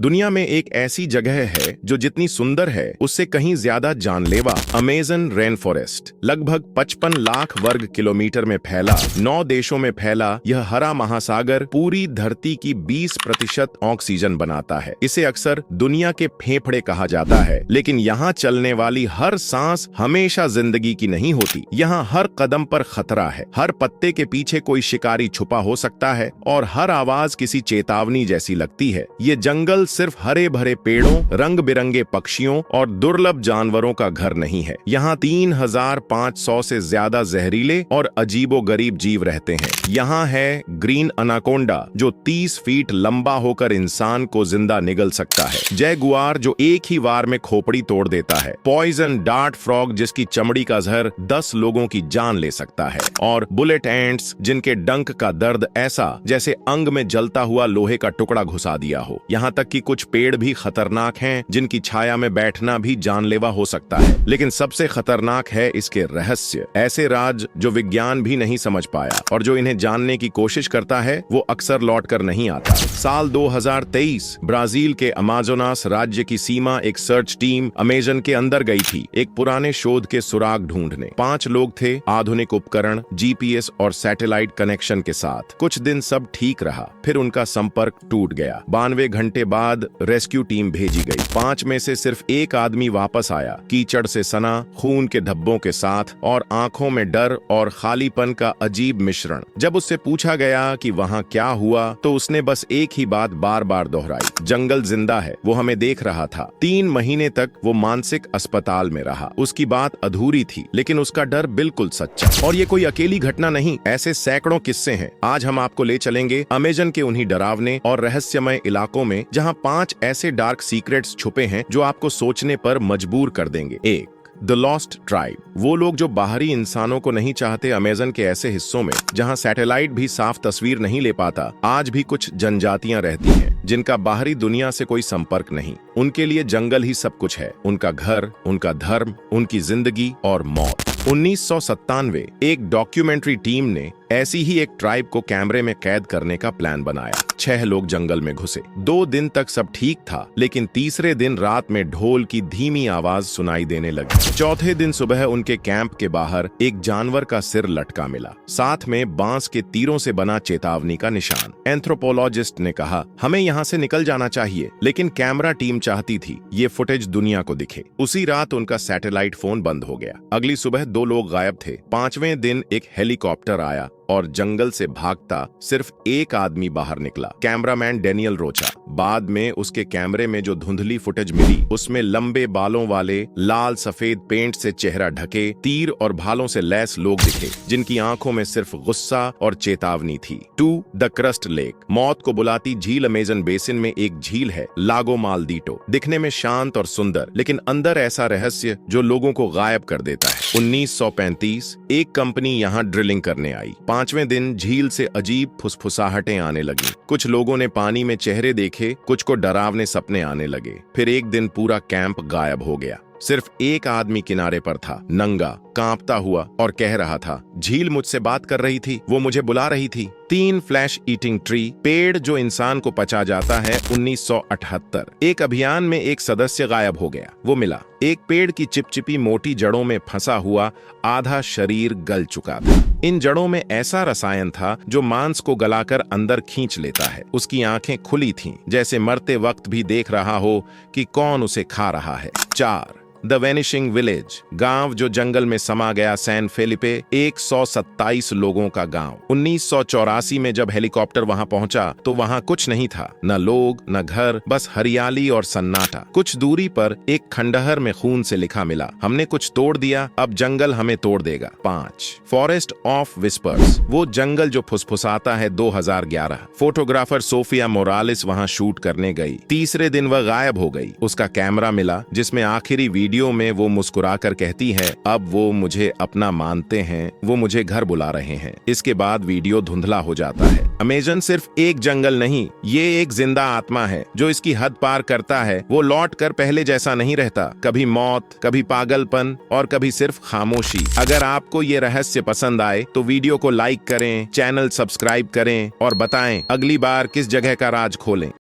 दुनिया में एक ऐसी जगह है जो जितनी सुंदर है उससे कहीं ज्यादा जानलेवा। अमेज़न रेन फॉरेस्ट लगभग 55 लाख वर्ग किलोमीटर में फैला, 9 देशों में फैला यह हरा महासागर पूरी धरती की 20% ऑक्सीजन बनाता है। इसे अक्सर दुनिया के फेफड़े कहा जाता है, लेकिन यहाँ चलने वाली हर सांस हमेशा जिंदगी की नहीं होती। यहाँ हर कदम पर खतरा है, हर पत्ते के पीछे कोई शिकारी छुपा हो सकता है और हर आवाज किसी चेतावनी जैसी लगती है। ये जंगल सिर्फ हरे भरे पेड़ों, रंग बिरंगे पक्षियों और दुर्लभ जानवरों का घर नहीं है। यहाँ 3500 से ज्यादा जहरीले और अजीबोगरीब जीव रहते हैं। यहाँ है ग्रीन अनाकोंडा जो 30 फीट लंबा होकर इंसान को जिंदा निगल सकता है, जैगुआर जो एक ही वार में खोपड़ी तोड़ देता है, पॉइजन डार्ट फ्रॉग जिसकी चमड़ी का जहर 10 लोगों की जान ले सकता है, और बुलेट एंट्स जिनके डंक का दर्द ऐसा जैसे अंग में जलता हुआ लोहे का टुकड़ा घुसा दिया हो। यहाँ तक कि कुछ पेड़ भी खतरनाक हैं जिनकी छाया में बैठना भी जानलेवा हो सकता है। लेकिन सबसे खतरनाक है इसके रहस्य, ऐसे राज जो विज्ञान भी नहीं समझ पाया और जो इन्हें जानने की कोशिश करता है वो अक्सर लौट कर नहीं आता। साल 2023 ब्राजील के अमाजोनास राज्य की सीमा एक सर्च टीम अमेज़न के अंदर गई थी, एक पुराने शोध के सुराग ढूंढने। 5 लोग थे, आधुनिक उपकरण, जीपीएस और सैटेलाइट कनेक्शन के साथ। कुछ दिन सब ठीक रहा, फिर उनका संपर्क टूट गया। 92 घंटे बाद रेस्क्यू टीम भेजी गई। 5 में से सिर्फ एक आदमी वापस आया, कीचड़ से सना, खून के धब्बों के साथ और आंखों में डर और खालीपन का अजीब मिश्रण। जब उससे पूछा गया कि वहां क्या हुआ तो उसने बस एक ही बात बार बार दोहराई, जंगल जिंदा है, वो हमें देख रहा था। 3 महीने तक वो मानसिक अस्पताल में रहा। उसकी बात अधूरी थी, लेकिन उसका डर बिल्कुल सच्चा। और ये कोई अकेली घटना नहीं, ऐसे सैकड़ों किस्से हैं। आज हम आपको ले चलेंगे अमेज़न के उन्हीं डरावने और रहस्यमय इलाकों में जहां 5 ऐसे डार्क सीक्रेट्स छुपे हैं जो आपको सोचने पर मजबूर कर देंगे। 1. द लॉस्ट ट्राइब, वो लोग जो बाहरी इंसानों को नहीं चाहते। अमेज़न के ऐसे हिस्सों में जहां सैटेलाइट भी साफ तस्वीर नहीं ले पाता, आज भी कुछ जनजातियां रहती हैं जिनका बाहरी दुनिया से कोई संपर्क नहीं। उनके लिए जंगल ही सब कुछ है, उनका घर, उनका धर्म, उनकी जिंदगी और मौत। 1997 एक डॉक्यूमेंट्री टीम ने ऐसी ही एक ट्राइब को कैमरे में कैद करने का प्लान बनाया। 6 लोग जंगल में घुसे। 2 दिन तक सब ठीक था, लेकिन तीसरे दिन रात में ढोल की धीमी आवाज सुनाई देने लगी। चौथे दिन सुबह उनके कैंप के बाहर एक जानवर का सिर लटका मिला, साथ में बांस के तीरों से बना चेतावनी का निशान। एंथ्रोपोलॉजिस्ट ने कहा, हमें यहाँ से निकल जाना चाहिए, लेकिन कैमरा टीम चाहती थी ये फुटेज दुनिया को दिखे। उसी रात उनका सैटेलाइट फोन बंद हो गया। अगली सुबह 2 लोग गायब थे। 5वें दिन एक हेलीकॉप्टर आया और जंगल से भागता सिर्फ एक आदमी बाहर निकला, कैमरामैन डेनियल रोचा। बाद में उसके कैमरे में जो धुंधली फुटेज मिली उसमें लंबे बालों वाले, लाल सफेद पेंट से चेहरा ढके, तीर और भालों से लैस लोग दिखे जिनकी आंखों में सिर्फ गुस्सा और चेतावनी थी। 2. द क्रस्ट लेक, मौत को बुलाती झील। अमेज़न बेसिन में एक झील है, लागो मालदीटो, दिखने में शांत और सुंदर, लेकिन अंदर ऐसा रहस्य जो लोगों को गायब कर देता है। 1935 एक कंपनी यहाँ ड्रिलिंग करने आई। 5वें दिन झील से अजीब फुसफुसाहटें आने लगी। कुछ लोगों ने पानी में चेहरे देखे, कुछ को डरावने सपने आने लगे। फिर एक दिन पूरा कैंप गायब हो गया। सिर्फ एक आदमी किनारे पर था, नंगा, कांपता हुआ, और कह रहा था, झील मुझसे बात कर रही थी, वो मुझे बुला रही थी। 3 फ्लैश ईटिंग ट्री, पेड़ जो इंसान को पचा जाता है। 1978 एक अभियान में एक सदस्य गायब हो गया। वो मिला, एक पेड़ की चिपचिपी मोटी जड़ों में फंसा हुआ, आधा शरीर गल चुका था। इन जड़ों में ऐसा रसायन था जो मांस को गलाकर अंदर खींच लेता है। उसकी आंखें खुली थीं, जैसे मरते वक्त भी देख रहा हो कि कौन उसे खा रहा है। 4. द वेनिशिंग विलेज, गांव जो जंगल में समा गया। सैन फेलिपे, 127 लोगों का गांव। 1984 में जब हेलीकॉप्टर वहां पहुंचा तो वहां कुछ नहीं था, न लोग, न घर, बस हरियाली और सन्नाटा। कुछ दूरी पर एक खंडहर में खून से लिखा मिला, हमने कुछ तोड़ दिया, अब जंगल हमें तोड़ देगा। 5. फॉरेस्ट ऑफ विस्पर्स, वो जंगल जो फुसफुसाता है। 2011 फोटोग्राफर सोफिया मोरालिस वहां शूट करने गई। तीसरे दिन वह गायब हो गई। उसका कैमरा मिला जिसमें आखिरी वीडियो में वो मुस्कुराकर कहती है, अब वो मुझे अपना मानते हैं, वो मुझे घर बुला रहे हैं। इसके बाद वीडियो धुंधला हो जाता है। अमेज़न सिर्फ एक जंगल नहीं, ये एक जिंदा आत्मा है जो इसकी हद पार करता है। वो लौट कर पहले जैसा नहीं रहता, कभी मौत, कभी पागलपन और कभी सिर्फ खामोशी। अगर आपको ये रहस्य पसंद आए तो वीडियो को लाइक करें, चैनल सब्सक्राइब करें और बताएं अगली बार किस जगह का राज खोलें।